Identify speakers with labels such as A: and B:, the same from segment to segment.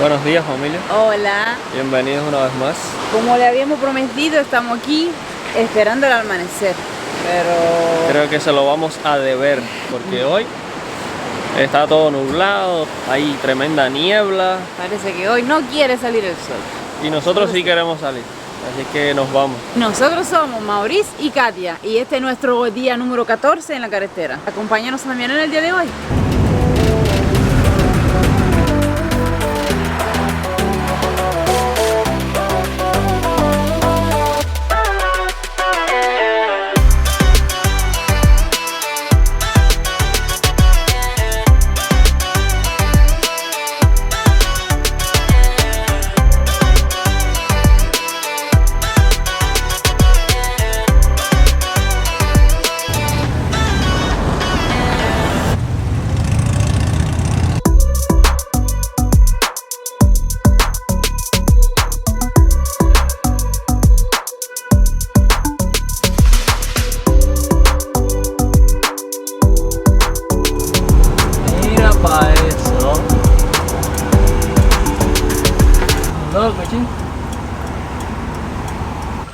A: Buenos días, familia.
B: Hola.
A: Bienvenidos una vez más.
B: Como le habíamos prometido, estamos aquí esperando el amanecer. Pero
A: creo que se lo vamos a deber porque hoy está todo nublado, hay tremenda niebla.
B: Parece que hoy no quiere salir el sol.
A: Y nosotros sí queremos salir, así que nos vamos.
B: Nosotros somos Maurice y Katia y este es nuestro día número 14 en la carretera. Acompáñanos también en el día de hoy.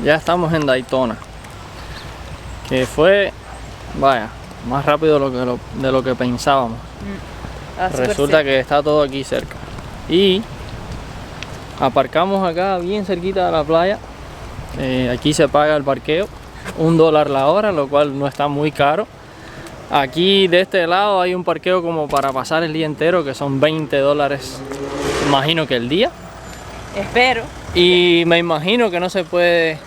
A: Ya estamos en Daytona, que fue, vaya, más rápido de lo que pensábamos. Resulta que está todo aquí cerca. Y aparcamos acá bien cerquita de la playa. Aquí se paga el parqueo, $1 la hora, lo cual no está muy caro. Aquí de este lado hay un parqueo como para pasar el día entero, que son $20, imagino que el día.
B: Espero.
A: Y me imagino que no se puede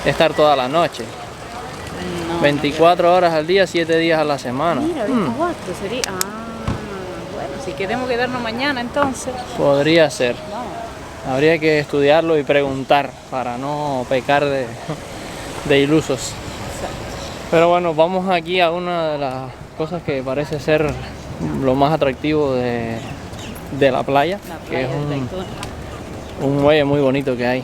A: estar toda la noche.
B: No,
A: 24 horas al día, 7 días a la semana.
B: Mira, 24 sería. Bueno, si queremos quedarnos mañana entonces.
A: Podría ser.
B: No.
A: Habría que estudiarlo y preguntar para no pecar de ilusos.
B: Exacto.
A: Pero bueno, vamos aquí a una de las cosas que parece ser lo más atractivo de la playa, que es un muelle muy bonito que hay.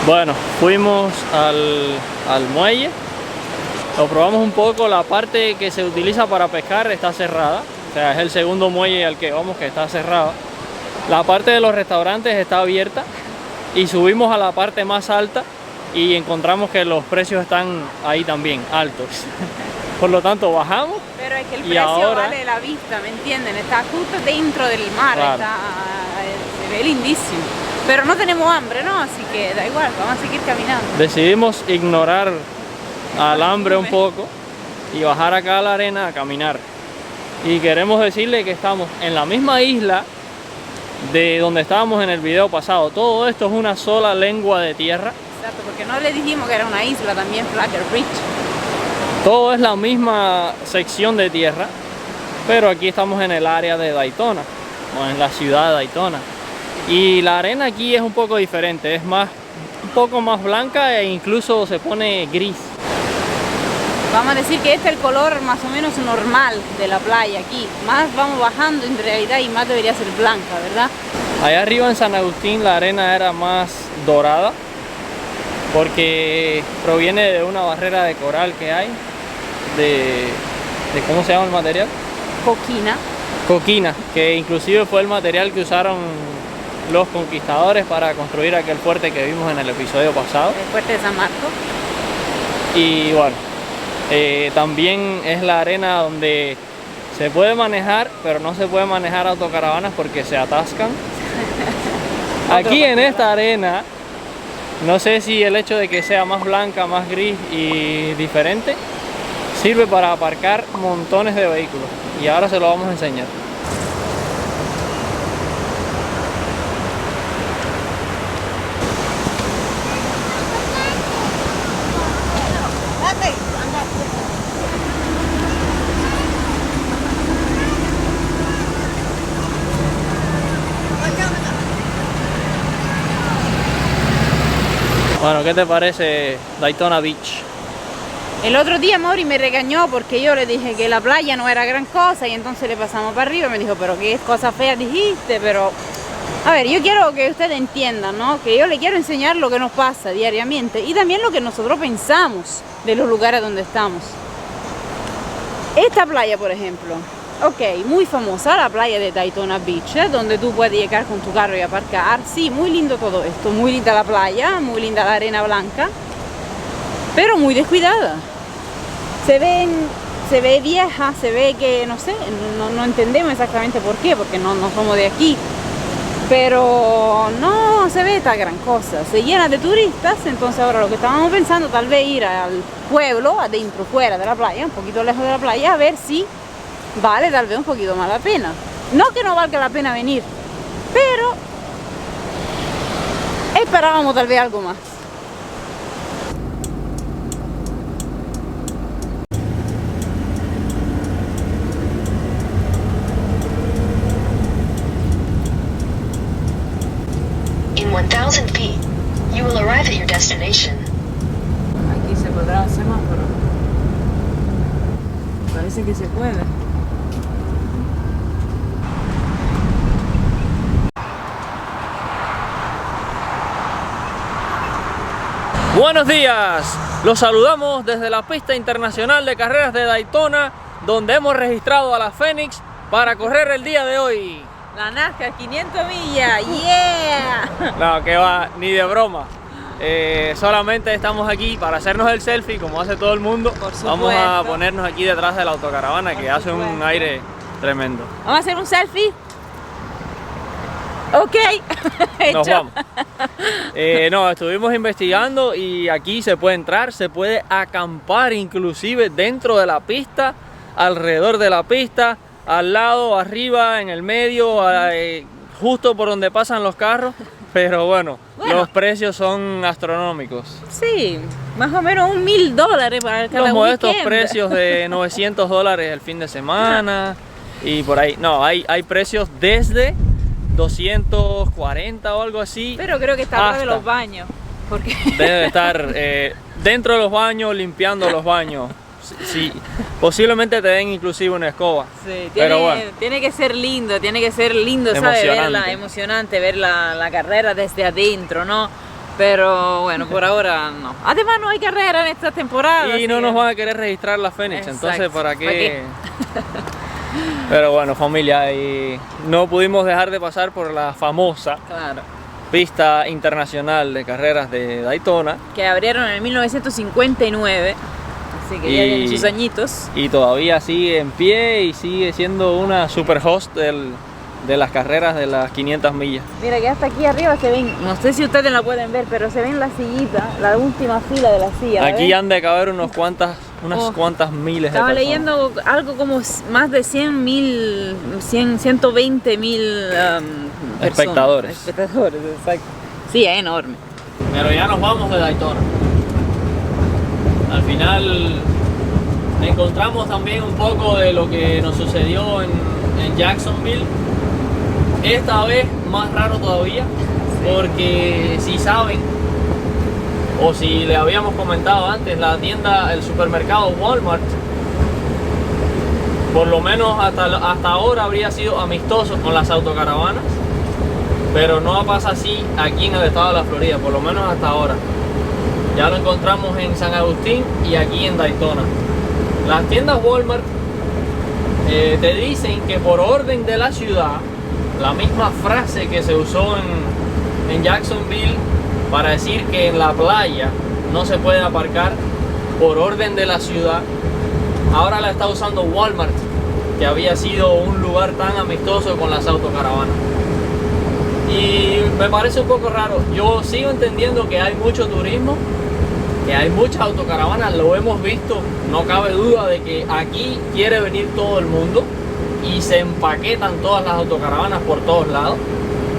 A: Bueno, fuimos al muelle, lo probamos un poco. La parte que se utiliza para pescar está cerrada, o sea, es el segundo muelle al que vamos que está cerrado. La parte de los restaurantes está abierta y subimos a la parte más alta y encontramos que los precios están ahí también, altos. Por lo tanto, bajamos.
B: Pero es que el precio ahora vale la vista, ¿me entienden? Está justo dentro del mar,
A: claro.
B: Se ve lindísimo. Pero no tenemos hambre, ¿no? Así que da igual, vamos a seguir caminando.
A: Decidimos ignorar al hambre un poco y bajar acá a la arena a caminar. Y queremos decirle que estamos en la misma isla de donde estábamos en el video pasado. Todo esto es una sola lengua de tierra.
B: Exacto, porque no le dijimos que era una isla también, Flagler Beach.
A: Todo es la misma sección de tierra, pero aquí estamos en el área de Daytona, o en la ciudad de Daytona. Y la arena aquí es un poco diferente, es un poco más blanca e incluso se pone gris.
B: Vamos a decir que este es el color más o menos normal de la playa aquí. Más vamos bajando en realidad y más debería ser blanca, ¿verdad?
A: Allá arriba en San Agustín la arena era más dorada porque proviene de una barrera de coral que hay, de ¿cómo se llama el material?
B: Coquina.
A: Coquina, que inclusive fue el material que usaron los conquistadores para construir aquel fuerte que vimos en el episodio pasado.
B: El fuerte de San Marcos.
A: Y bueno, también es la arena donde se puede manejar, pero no se puede manejar autocaravanas porque se atascan. Aquí en esta arena, no sé si el hecho de que sea más blanca, más gris y diferente, sirve para aparcar montones de vehículos. Y ahora se lo vamos a enseñar. Bueno, ¿qué te parece Daytona Beach?
B: El otro día Mauri me regañó porque yo le dije que la playa no era gran cosa y entonces le pasamos para arriba y me dijo, pero qué cosa fea dijiste, pero... A ver, yo quiero que ustedes entiendan, ¿no? Que yo le quiero enseñar lo que nos pasa diariamente y también lo que nosotros pensamos de los lugares donde estamos. Esta playa, por ejemplo, ok, muy famosa, la playa de Daytona Beach, donde tú puedes llegar con tu carro y aparcar. Sí, muy lindo todo esto, muy linda la playa, muy linda la arena blanca, pero muy descuidada. Se ve vieja, se ve que, no sé, no entendemos exactamente por qué, porque no somos de aquí. Pero no se ve tan gran cosa, se llena de turistas, entonces ahora lo que estábamos pensando tal vez ir al pueblo, adentro, fuera de la playa, un poquito lejos de la playa, a ver si vale tal vez un poquito más la pena. No que no valga la pena venir, pero esperábamos tal vez algo más.
C: In 1,000 feet, you will arrive at your destination.
B: Aquí se podrá hacer más, pero parece que se puede.
A: Buenos días, los saludamos desde la pista internacional de carreras de Daytona, donde hemos registrado a la Fénix para correr el día de hoy.
B: La NASCAR 500 millas, yeah.
A: No, que va, ni de broma. Solamente estamos aquí para hacernos el selfie, como hace todo el mundo.
B: Por supuesto.
A: Vamos a ponernos aquí detrás de la autocaravana, que hace un aire tremendo.
B: Vamos a hacer un selfie. Ok.
A: Nos
B: Hecho.
A: vamos. No, estuvimos investigando y aquí se puede entrar, se puede acampar inclusive dentro de la pista, alrededor de la pista, al lado, arriba, en el medio, justo por donde pasan los carros. Pero bueno, los precios son astronómicos.
B: Sí, más o menos $1,000 para cada
A: Los modestos
B: weekend.
A: precios de $900 el fin de semana y por ahí. No, hay precios desde 240 o algo así.
B: Pero creo que está atrás de
A: hasta.
B: los baños. Porque
A: Debe de estar dentro de los baños, limpiando los baños. Sí, posiblemente te den inclusive una escoba.
B: sí,
A: Pero bueno.
B: tiene que ser lindo, ¿sabes? Emocionante ver la carrera desde adentro, ¿no? Pero bueno, por ahora no. Además no hay carrera en esta temporada.
A: Y no nos van a querer registrar la Fénix,
B: Exacto.
A: entonces ¿para
B: ¿Para qué?
A: Pero bueno, familia, y no pudimos dejar de pasar por la famosa
B: Claro.
A: pista internacional de carreras de Daytona.
B: Que abrieron en 1959. Así que ya tienen sus añitos.
A: Y todavía sigue en pie y sigue siendo una super host de las carreras de las 500 millas.
B: Mira que hasta aquí arriba se ven, no sé si ustedes la pueden ver, pero se ven la sillita, la última fila de la silla. ¿la
A: Aquí
B: ven?
A: han de caber unas cuantas miles de
B: Estaba
A: personas.
B: leyendo algo como más de 120,000
A: Espectadores.
B: Espectadores, exacto. Sí, es enorme.
A: Pero ya nos vamos de Daytona. Al final encontramos también un poco de lo que nos sucedió en Jacksonville. Esta vez más raro todavía, porque si saben, o si le habíamos comentado antes, la tienda, el supermercado Walmart, por lo menos hasta ahora habría sido amistoso con las autocaravanas, pero no pasa así aquí en el estado de la Florida, por lo menos hasta ahora. Ya lo encontramos en San Agustín y aquí en Daytona. Las tiendas Walmart te dicen que por orden de la ciudad, la misma frase que se usó en Jacksonville para decir que en la playa no se puede aparcar, por orden de la ciudad, ahora la está usando Walmart, que había sido un lugar tan amistoso con las autocaravanas. Y me parece un poco raro. Yo sigo entendiendo que hay mucho turismo, que hay muchas autocaravanas, lo hemos visto, no cabe duda de que aquí quiere venir todo el mundo y se empaquetan todas las autocaravanas por todos lados,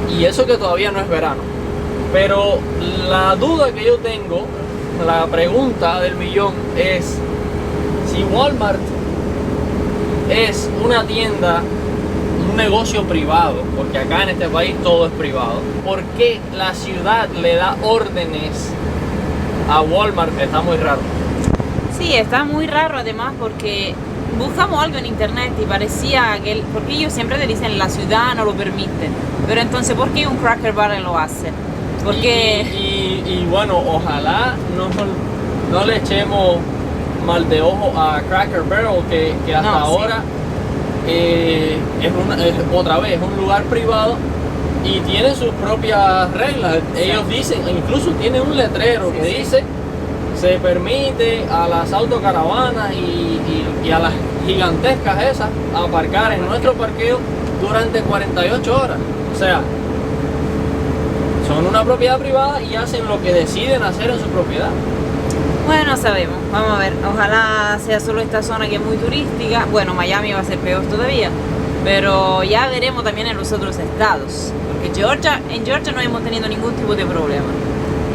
A: y eso que todavía no es verano. Pero la duda que yo tengo, la pregunta del millón es si Walmart es una tienda, un negocio privado, porque acá en este país todo es privado, ¿por qué la ciudad le da órdenes a Walmart está muy raro.
B: Sí, está muy raro además porque buscamos algo en internet y parecía que, porque ellos siempre te dicen la ciudad no lo permite, pero entonces ¿por qué un Cracker Barrel lo hace? Porque...
A: Y bueno, ojalá no le echemos mal de ojo a Cracker Barrel que hasta ahora otra vez es un lugar privado y tiene sus propias reglas. Ellos dicen, incluso tiene un letrero que dice se permite a las autocaravanas y a las gigantescas esas aparcar en nuestro parqueo durante 48 horas. O sea, son una propiedad privada y hacen lo que deciden hacer en su propiedad.
B: Bueno, sabemos, vamos a ver, ojalá sea solo esta zona que es muy turística. Bueno, Miami va a ser peor todavía, pero ya veremos también en los otros estados, porque en Georgia no hemos tenido ningún tipo de problema.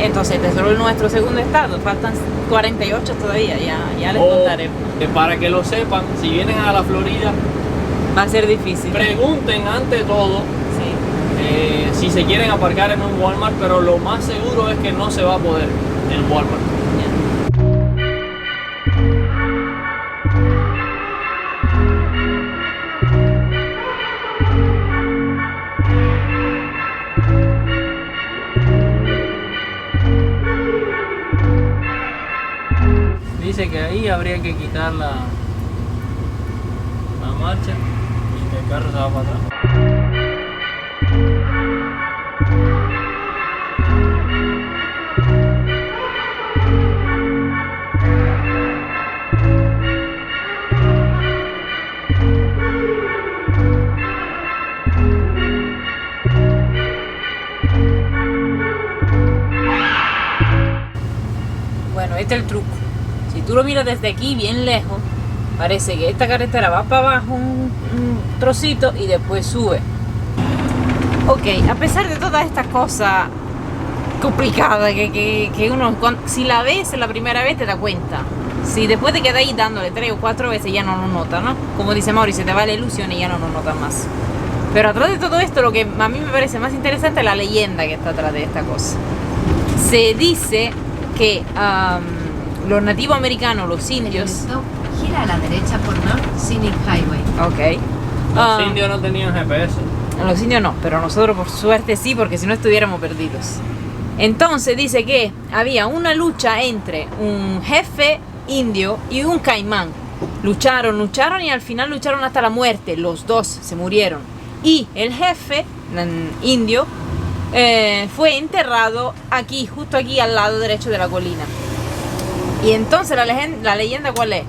B: Entonces, este es solo nuestro segundo estado, faltan 48 todavía, ya les contaremos.
A: Para que lo sepan, si vienen a la Florida,
B: va a ser difícil.
A: Pregunten ante todo si se quieren aparcar en un Walmart, pero lo más seguro es que no se va a poder en Walmart. Dice que ahí habría que quitar la marcha y que el carro se va para atrás.
B: Bueno, este es el truco. Si tú lo miras desde aquí bien lejos, parece que esta carretera va para abajo un trocito y después sube. Ok, a pesar de todas estas cosas complicadas que uno, si la ves la primera vez te da cuenta. Si después te quedas ahí dándole 3 o 4 veces ya no lo notas, ¿no? Como dice Mauri, se te va la ilusión y ya no lo notas más. Pero atrás de todo esto, lo que a mí me parece más interesante es la leyenda que está atrás de esta cosa. Se dice que los nativos americanos, los indios...
C: Gira a la derecha por North Scenic Highway.
B: Ok.
A: Los indios no tenían GPS.
B: Los indios no, pero nosotros por suerte sí, porque si no estuviéramos perdidos. Entonces dice que había una lucha entre un jefe indio y un caimán. Lucharon y al final lucharon hasta la muerte. Los dos se murieron. Y el jefe indio fue enterrado aquí, justo aquí al lado derecho de la colina. Y entonces la leyenda ¿cuál es?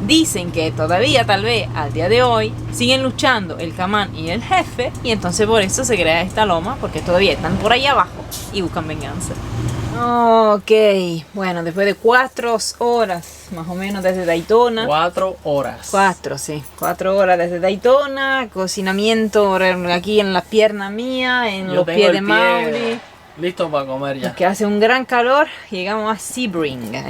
B: Dicen que todavía tal vez al día de hoy siguen luchando el caimán y el jefe, y entonces por eso se crea esta loma, porque todavía están por ahí abajo y buscan venganza. Ok, bueno, después de 4 horas más o menos desde Daytona.
A: 4 horas.
B: 4 horas desde Daytona, cocinamiento aquí en las piernas mías, en los pies de Mauri.
A: Listo para comer ya.
B: Que hace un gran calor, llegamos a Sebring, en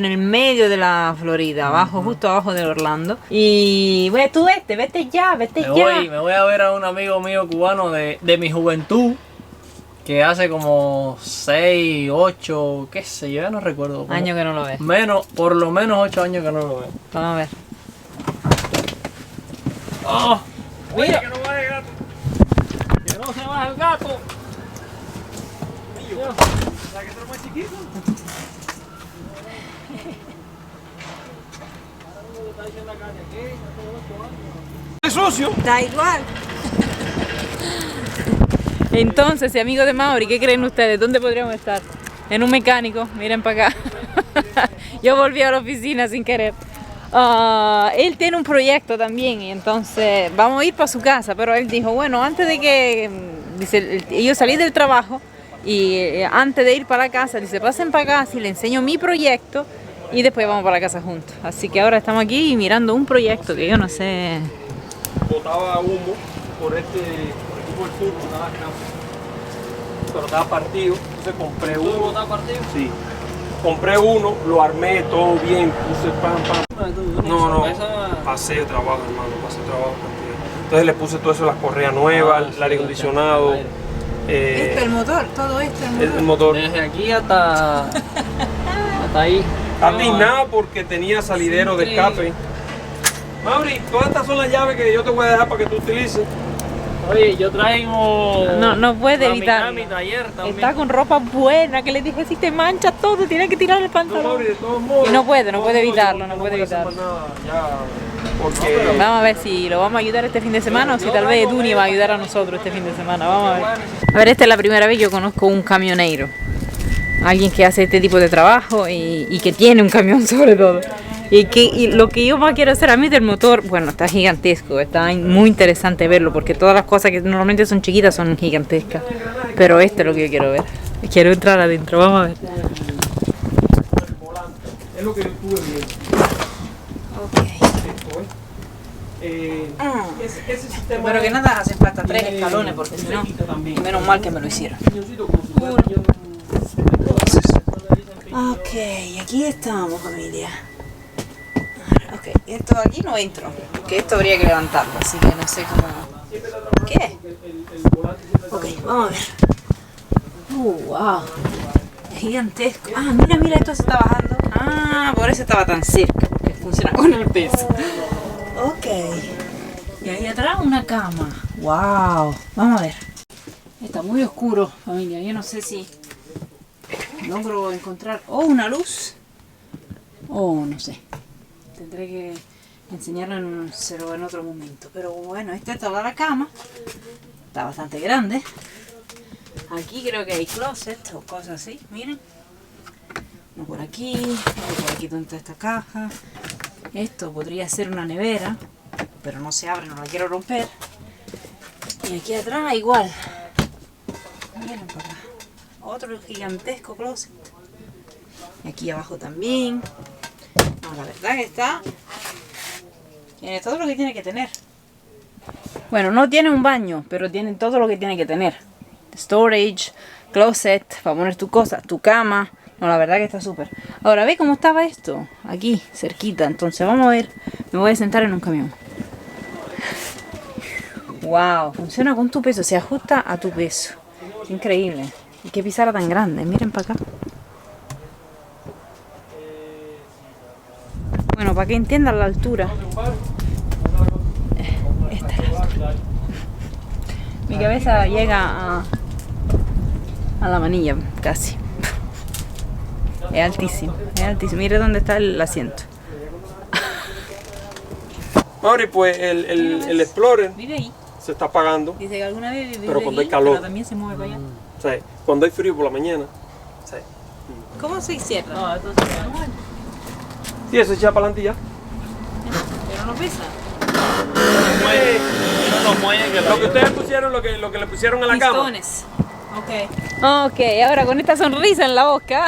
B: el medio de la Florida, abajo, justo abajo de Orlando. Y bueno, tú vete ya.
A: Me voy a ver a un amigo mío cubano de mi juventud, que hace como 6, 8, qué sé yo, ya no recuerdo.
B: Años que no lo ves.
A: Por lo menos 8 años que no lo veo.
B: Vamos a ver.
A: ¡Oh! Mira que no baje el gato. Que no se baje el gato. ¿La que está más chiquito? ¿Es sucio?
B: Da igual. Entonces, amigos de Mauri, ¿qué creen ustedes? ¿Dónde podríamos estar? En un mecánico, miren para acá. Yo volví a la oficina sin querer. Él tiene un proyecto también y entonces vamos a ir para su casa, pero él dijo, bueno, antes de que, dice, yo salí del trabajo y antes de ir para la casa, dice, pasen para acá, si le enseño mi proyecto y después vamos para la casa juntos. Así que ahora estamos aquí mirando un proyecto que yo no sé.
D: Botaba humo por el sur, botaba campo, pero estaba partido, entonces compré uno.
A: ¿Está partido?
D: Sí, compré uno, lo armé todo bien, puse pam. No, pasé trabajo, hermano, entonces le puse todo eso, las correas nuevas, el aire acondicionado.
B: El motor, todo esto
D: el motor.
A: Desde aquí hasta hasta ahí.
D: Está tiznado porque tenía salidero de escape. Mauri, todas estas son las llaves que yo te voy a dejar para que tú utilices.
A: Oye, yo traigo...
B: No puede
A: la
B: evitarlo.
A: mitad de mi taller también.
B: Está con ropa buena, que le dije, si te manchas todo, tienes que tirar el
D: No,
B: pantalón.
D: Mauri, de todos modos.
B: Y no puede evitarlo,
D: yo
B: no puede
D: voy a hacer
B: evitarlo.
D: más nada, ya, porque...
B: Vamos a ver si lo vamos a ayudar este fin de semana o si tal vez Duni va a ayudar a nosotros este fin de semana. Vamos a ver. A ver, esta es la primera vez que yo conozco un camionero. Alguien que hace este tipo de trabajo y que tiene un camión sobre todo. Y lo que yo más quiero hacer a mí del motor, bueno, está gigantesco, está muy interesante verlo porque todas las cosas que normalmente son chiquitas son gigantescas. Pero esto es lo que yo quiero ver. Quiero entrar adentro, vamos a ver.
D: Es lo que yo estuve viendo. Ese sistema...
B: Pero que nada hace falta 3 escalones porque si no, menos mal que me lo hicieron. Ok, aquí estamos, familia. Ok, esto aquí no entro, porque esto habría que levantarlo, así que no sé cómo... ¿Qué? Ok, vamos a ver. Wow. Es gigantesco. Ah, mira, esto se está bajando. Ah, por eso estaba tan cerca, porque funciona con el peso. Ok. Y ahí atrás una cama. Wow. Vamos a ver. Está muy oscuro, familia. Yo no sé si logro encontrar... Oh, una luz. Oh, no sé. Tendré que enseñarlo en otro momento. Pero bueno, esta es toda la cama. Está bastante grande. Aquí creo que hay closet o cosas así. Miren. Uno por aquí. Otro por aquí donde está esta caja. Esto podría ser una nevera. Pero no se abre, no la quiero romper. Y aquí atrás igual. Miren para acá. Otro gigantesco closet. Y aquí abajo también. No, la verdad que está... Tiene todo lo que tiene que tener. Bueno, no tiene un baño, pero tiene todo lo que tiene que tener. Storage, closet, para poner tu cosa, tu cama. No, la verdad que está súper. Ahora, ¿ve cómo estaba esto? Aquí, cerquita. Entonces, vamos a ver. Me voy a sentar en un camión. Wow, funciona con tu peso. Se ajusta a tu peso. Es increíble. Y qué pizarra tan grande. Miren para acá. Bueno, para que entiendan la altura. Esta es la altura. Mi cabeza llega a la manilla, casi. Es altísimo, es altísimo. Mire dónde está el asiento.
D: Mauri, pues el Explorer
B: Vive ahí.
D: se está apagando.
B: Dice que alguna vez vive
D: Pero cuando
B: ahí,
D: hay calor.
B: pero también se mueve para allá.
D: O sea, cuando hay frío por la mañana. O sea,
B: ¿Cómo se cierra?
A: No, esto se llama.
D: sí, eso echa para adelante y ya.
B: Pero no pesa.
A: Los muelles que
D: Lo que ustedes pusieron, lo que le pusieron a la cama.
B: Pistones. Ok, ahora con esta sonrisa en la boca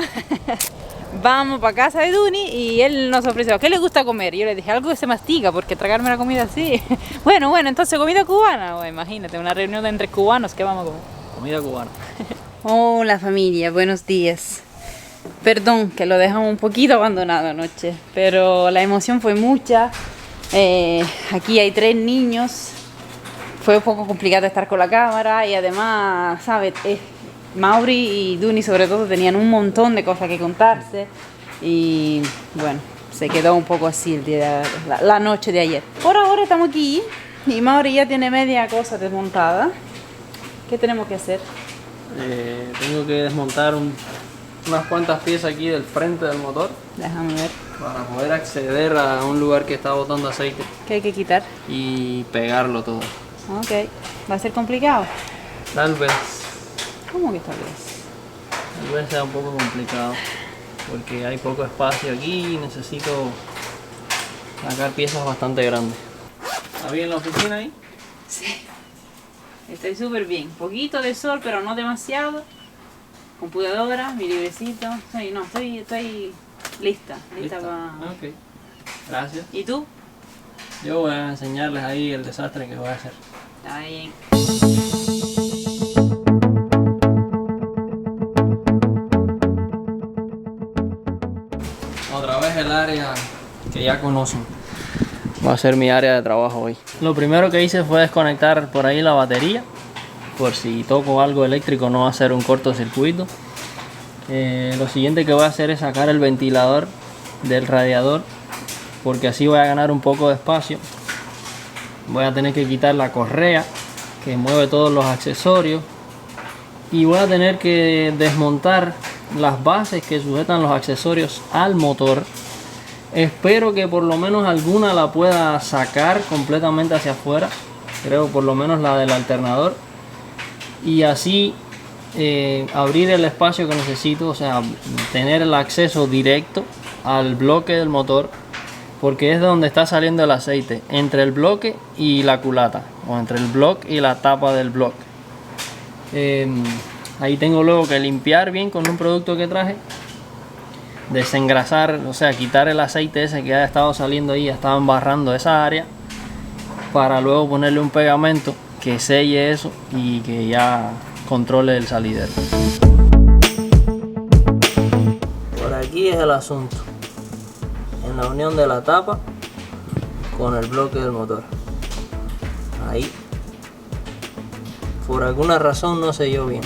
B: vamos para casa de Duni y él nos ofreció, ¿qué le gusta comer? Y yo le dije, algo que se mastiga, porque tragarme la comida así. Bueno, entonces comida cubana. Bueno, imagínate, una reunión entre cubanos, ¿qué vamos a comer?
A: comida cubana.
B: Hola familia, buenos días. Perdón que lo dejamos un poquito abandonado anoche, pero la emoción fue mucha. Aquí hay 3 niños. Fue un poco complicado estar con la cámara y además, ¿sabes? Mauri y Duni sobre todo tenían un montón de cosas que contarse y bueno, se quedó un poco así el día, la noche de ayer. Por ahora estamos aquí y Mauri ya tiene media cosa desmontada. ¿Qué tenemos que hacer?
A: Tengo que desmontar unas cuantas piezas aquí del frente del motor
B: Déjame ver.
A: para poder acceder a un lugar que está botando aceite
B: ¿Qué hay que quitar?
A: y pegarlo todo.
B: Ok, ¿va a ser complicado?
A: Tal vez
B: ¿Cómo que tal vez?
A: sea un poco complicado porque hay poco espacio aquí y necesito sacar piezas bastante grandes. ¿Está bien la oficina ahí?
B: Sí. Estoy súper bien. Poquito de sol, pero no demasiado. Computadora, mi librecito. Estoy lista para...
A: Ok, gracias.
B: ¿Y tú?
A: Yo voy a enseñarles ahí el desastre que voy a hacer.
B: Está bien.
A: Otra vez el área que ya conocen. Va a ser mi área de trabajo hoy. Lo primero que hice fue desconectar por ahí la batería. Por si toco algo eléctrico no hacer un cortocircuito. Lo siguiente que voy a hacer es sacar el ventilador del radiador, porque así voy a ganar un poco de espacio. Voy a tener que quitar la correa que mueve todos los accesorios y voy a tener que desmontar las bases que sujetan los accesorios al motor. Espero que por lo menos alguna la pueda sacar completamente hacia afuera, creo por lo menos la del alternador, y así abrir el espacio que necesito, o sea, tener el acceso directo al bloque del motor, porque es de donde está saliendo el aceite, entre el bloque y la culata, o entre el bloque y la tapa del bloque. Ahí tengo luego que limpiar bien con un producto que traje, desengrasar, o sea, quitar el aceite ese que ha estado saliendo ahí, estaba embarrando esa área, para luego ponerle un pegamento que selle eso y que ya controle el salidero. Por aquí es el asunto, en la unión de la tapa con el bloque del motor. Ahí, por alguna razón no selló bien.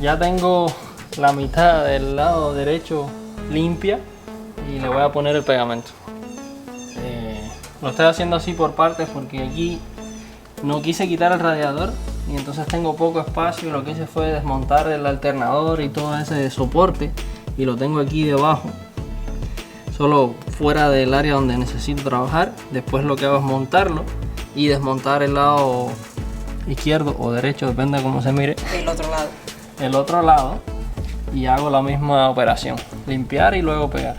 A: Ya tengo la mitad del lado derecho limpia y le voy a poner el pegamento. Lo estoy haciendo así por partes porque aquí no quise quitar el radiador y entonces tengo poco espacio. Lo que hice fue desmontar el alternador y todo ese soporte y lo tengo aquí debajo, solo fuera del área donde necesito trabajar. Después lo que hago es montarlo y desmontar el lado izquierdo o derecho, depende de cómo se mire, el otro lado, y hago la misma operación, limpiar y luego pegar.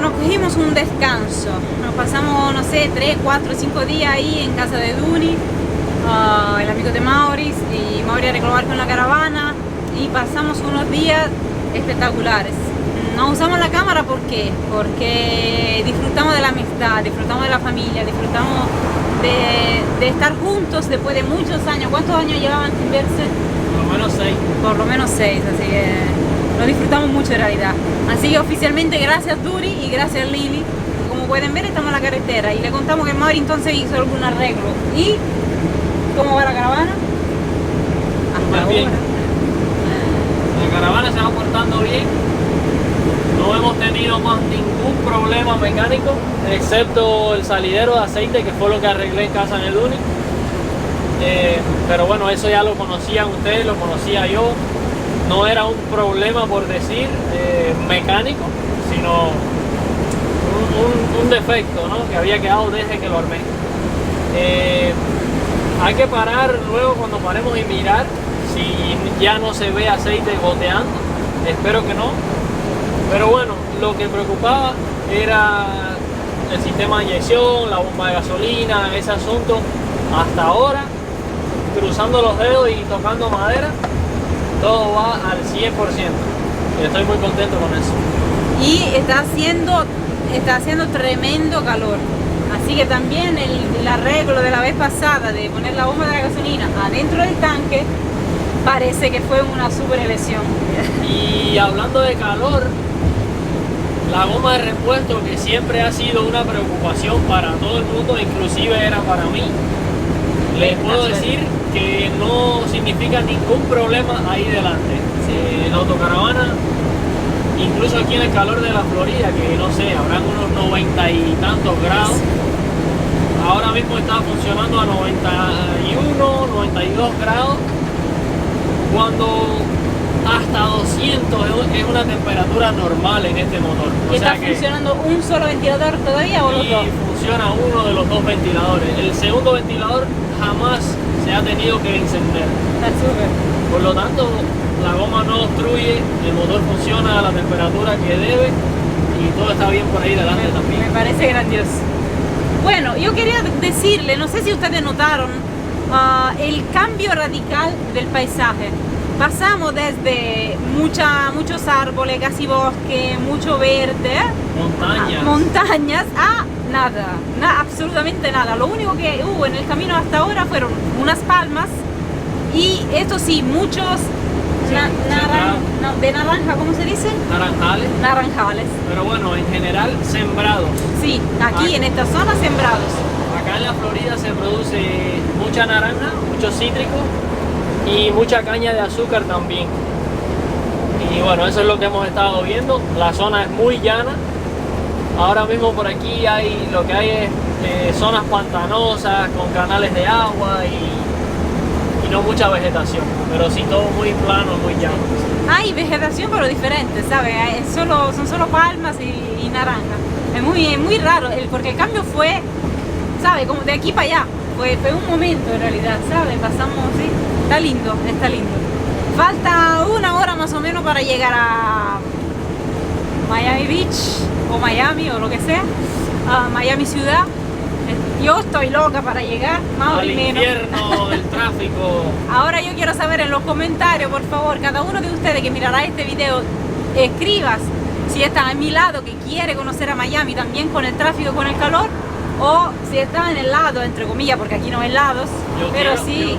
B: Nos cogimos un descanso, nos pasamos, no sé, 3, 4, 5 días ahí en casa de Duni, el amigo de Maurice, y Maurice arregló con la caravana y pasamos unos días espectaculares. No usamos la cámara, ¿por qué? Porque disfrutamos de la amistad, disfrutamos de la familia, disfrutamos de estar juntos después de muchos años. ¿Cuántos años llevaban sin verse?
A: Por lo menos 6.
B: Por lo menos 6, así que lo disfrutamos mucho en realidad. Así que oficialmente gracias Duri y gracias Lili. Como pueden ver, estamos en la carretera y le contamos que Mauri entonces hizo algún arreglo. ¿Y cómo va la caravana?
A: Hasta bien. La caravana se va portando bien. No hemos tenido más ningún problema mecánico, excepto el salidero de aceite, que fue lo que arreglé en casa de Duni. Pero bueno, eso ya lo conocían ustedes, lo conocía yo. No era un problema, por decir, mecánico, sino un defecto, ¿no?, que había quedado desde que lo armé. Hay que parar luego cuando paremos y mirar si ya no se ve aceite goteando. Espero que no. Pero bueno, lo que preocupaba era el sistema de inyección, la bomba de gasolina, ese asunto. Hasta ahora, cruzando los dedos y tocando madera, todo va al 100%. Y estoy muy contento con eso.
B: Y está haciendo tremendo calor. Así que también el arreglo de la vez pasada de poner la bomba de la gasolina adentro del tanque parece que fue una super elección.
A: Y hablando de calor, la goma de repuesto, que siempre ha sido una preocupación para todo el mundo, inclusive era para mí, les puedo decir que no significa ningún problema ahí delante. La autocaravana, incluso aquí en el calor de la Florida, que no sé, habrán unos 90 y tantos grados, ahora mismo está funcionando a 91, 92 grados. Cuando hasta 200 es una temperatura normal en este motor.
B: ¿Y está funcionando un solo ventilador todavía o los dos?
A: Funciona uno de los dos ventiladores. El segundo ventilador jamás se ha tenido que encender.
B: Está súper.
A: Por lo tanto, la goma no obstruye, el motor funciona a la temperatura que debe y todo está bien por ahí delante también.
B: Me parece grandioso. Bueno, yo quería decirle, no sé si ustedes notaron el cambio radical del paisaje. Pasamos desde muchos árboles, casi bosque, mucho verde, montañas a nada, absolutamente nada. Lo único que hubo en el camino hasta ahora fueron unas palmas y esto sí, muchos de naranja, ¿cómo se dice? Naranjales.
A: Pero bueno, en general sembrados.
B: Sí, aquí en esta zona sembrados.
A: Acá en la Florida se produce mucha naranja, mucho cítrico y mucha caña de azúcar también. Y bueno, eso es lo que hemos estado viendo. La zona es muy llana. Ahora mismo por aquí lo que hay es zonas pantanosas con canales de agua y no mucha vegetación, pero sí todo muy plano, muy llano.
B: Hay vegetación pero diferente, ¿sabes? Son solo palmas y naranja. Es muy raro, porque el cambio fue, ¿sabes? Como de aquí para allá. Fue un momento en realidad, ¿sabes? Pasamos, sí. Está lindo. Falta una hora más o menos para llegar a Miami Beach o Miami o lo que sea, a Miami ciudad. Yo estoy loca para llegar, más o menos.
A: Al infierno del tráfico.
B: Ahora yo quiero saber en los comentarios, por favor, cada uno de ustedes que mirará este video, escribas si está a mi lado, que quiere conocer a Miami también con el tráfico y con el calor, o si está en el lado, entre comillas, porque aquí no hay lados,
A: yo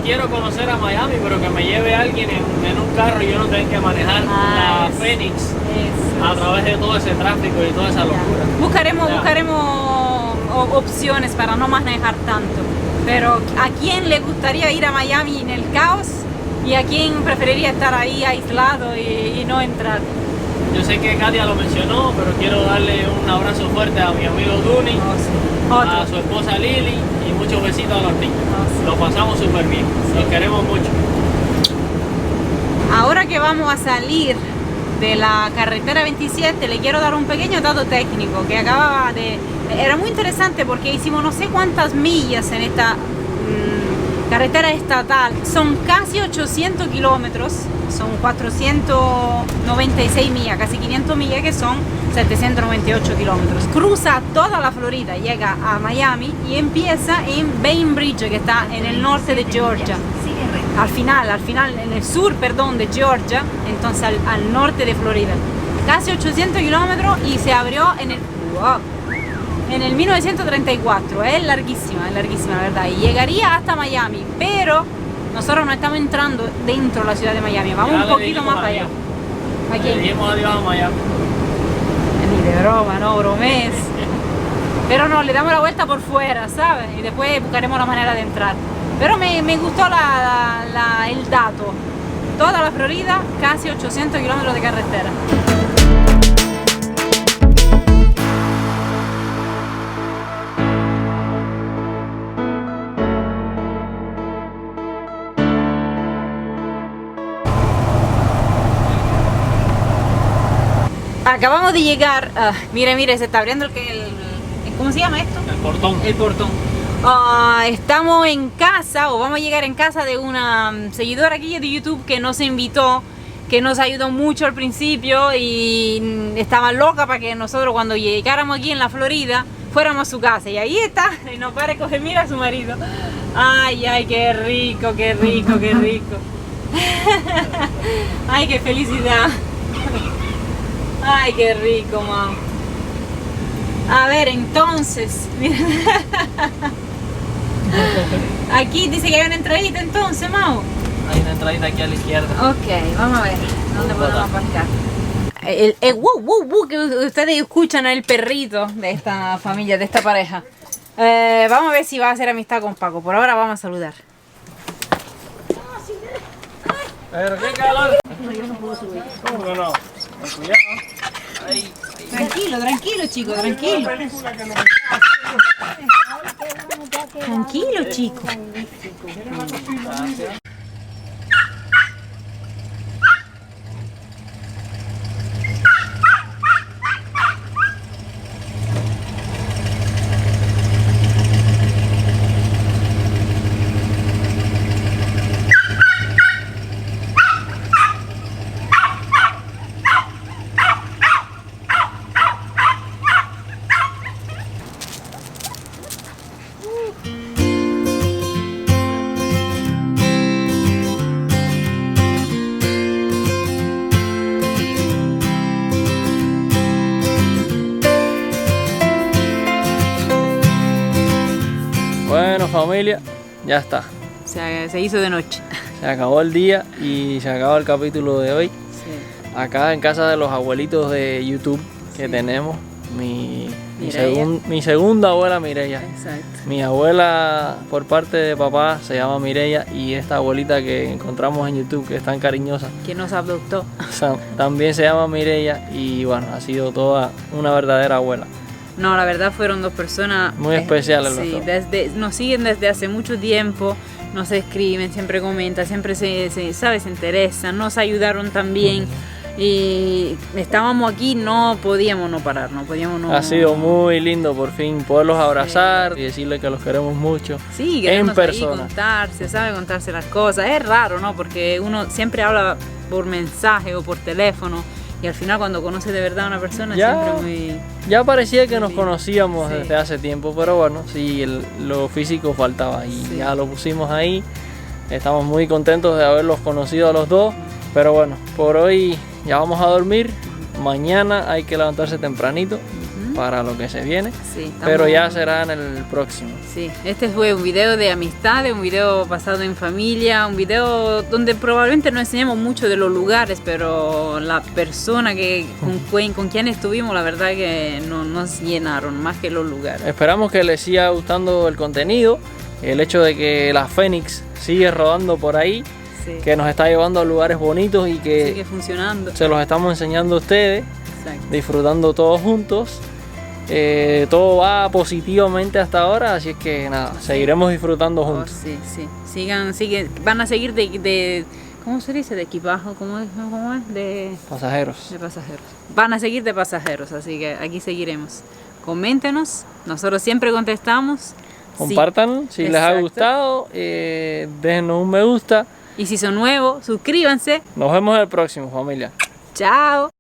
A: quiero conocer a Miami, pero que me lleve alguien en un carro y yo no tenga que manejar la Phoenix a través de todo ese tráfico y toda esa locura.
B: Buscaremos opciones para no manejar tanto, pero ¿a quién le gustaría ir a Miami en el caos y a quién preferiría estar ahí aislado y no entrar?
A: Yo sé que Katia lo mencionó, pero quiero darle un abrazo fuerte a mi amigo Duni, a su esposa Lili y muchos besitos a los niños. Lo pasamos súper bien, los queremos mucho.
B: Ahora que vamos a salir de la carretera 27, le quiero dar un pequeño dato técnico que era muy interesante porque hicimos no sé cuántas millas en esta carretera estatal. Son casi 800 kilómetros, son 496 millas, casi 500 millas, que son 798 kilómetros. Cruza toda la Florida, llega a Miami y empieza en Bainbridge, que está en el norte de Georgia. Al final, en el sur, perdón, de Georgia, entonces al norte de Florida. Casi 800 kilómetros y se abrió en el 1934. Es larguísima, ¿verdad? Y llegaría hasta Miami, pero nosotros no estamos entrando dentro de la ciudad de Miami, vamos un poquito más para allá.
A: Le dimos adiós a Miami.
B: Ni de broma, no, bromes. Pero no, le damos la vuelta por fuera, ¿sabes? Y después buscaremos la manera de entrar. Pero me gustó el dato. Toda la Florida, casi 800 kilómetros de carretera. Acabamos de llegar. Mire, se está abriendo ¿cómo se llama esto? El portón. Estamos en casa, o vamos a llegar en casa de una seguidora aquí de YouTube que nos invitó, que nos ayudó mucho al principio y estaba loca para que nosotros cuando llegáramos aquí en la Florida fuéramos a su casa. Y ahí está, y nos para coger, mira a su marido. Ay, qué rico. Ay, qué felicidad. Ay, qué rico, mamá. A ver, entonces, mira. Aquí dice que hay una entradita entonces, Mau.
A: Hay una entradita aquí a la izquierda.
B: Ok, vamos a ver dónde podemos aparcar. El wow que ustedes escuchan, el perrito de esta familia, de esta pareja. Vamos a ver si va a hacer amistad con Paco. Por ahora vamos a saludar.
A: Pero qué calor. ¿Cómo que no? Cuidado. Ahí.
B: Tranquilo, chico, tranquilo. Tranquilo, chico.
A: familia, ya está.
B: Se hizo de noche.
A: Se acabó el día y se acabó el capítulo de hoy.
B: Sí.
A: Acá en casa de los abuelitos de YouTube que tenemos. Mi segunda abuela Mireya.
B: Exacto.
A: Mi abuela por parte de papá se llama Mireya y esta abuelita que encontramos en YouTube que es tan cariñosa
B: Que nos adoptó.
A: también se llama Mireya y bueno, ha sido toda una verdadera abuela.
B: No, la verdad fueron dos personas
A: Muy especiales los
B: sí,
A: dos.
B: nos siguen desde hace mucho tiempo, nos escriben, siempre comentan, siempre se interesan, nos ayudaron también. Y estábamos aquí, no podíamos no parar, no podíamos no...
A: Ha sido muy lindo por fin poderlos abrazar y decirles que los queremos mucho.
B: Sí,
A: en
B: queremos
A: persona.
B: ahí contarse, ¿sabe? Contarse las cosas. Es raro, ¿no? Porque uno siempre habla por mensaje o por teléfono y al final cuando conoce de verdad a una persona siempre muy...
A: Ya parecía que nos conocíamos
B: Sí.
A: desde hace tiempo, pero bueno, sí, lo físico faltaba y
B: Sí.
A: ya lo pusimos ahí. Estamos muy contentos de haberlos conocido a los dos, pero bueno, por hoy ya vamos a dormir. Mañana hay que levantarse tempranito para lo que se viene,
B: Sí, estamos-
A: pero ya será en el próximo.
B: Sí, este fue un video de amistades, un video pasado en familia, un video donde probablemente no enseñamos mucho de los lugares, pero la persona con quien estuvimos, la verdad que nos llenaron más que los lugares.
A: Esperamos que les siga gustando el contenido, el hecho de que la Fénix sigue rodando por ahí,
B: Sí,
A: que nos está llevando a lugares bonitos y que
B: sigue funcionando.
A: se los estamos enseñando a ustedes,
B: Exacto.
A: disfrutando todos juntos. Todo va positivamente hasta ahora, así es que nada, seguiremos disfrutando
B: Oh,
A: juntos.
B: sí, sí. Van a seguir de ¿cómo se dice? De equipaje, ¿cómo es? De
A: Pasajeros.
B: pasajeros. Van a seguir de pasajeros, así que aquí seguiremos. Coméntenos, nosotros siempre contestamos. Sí.
A: Compartan si les ha
B: Exacto.
A: gustado, déjenos un me gusta.
B: Y si son nuevos, suscríbanse.
A: Nos vemos en el próximo, familia.
B: Chao.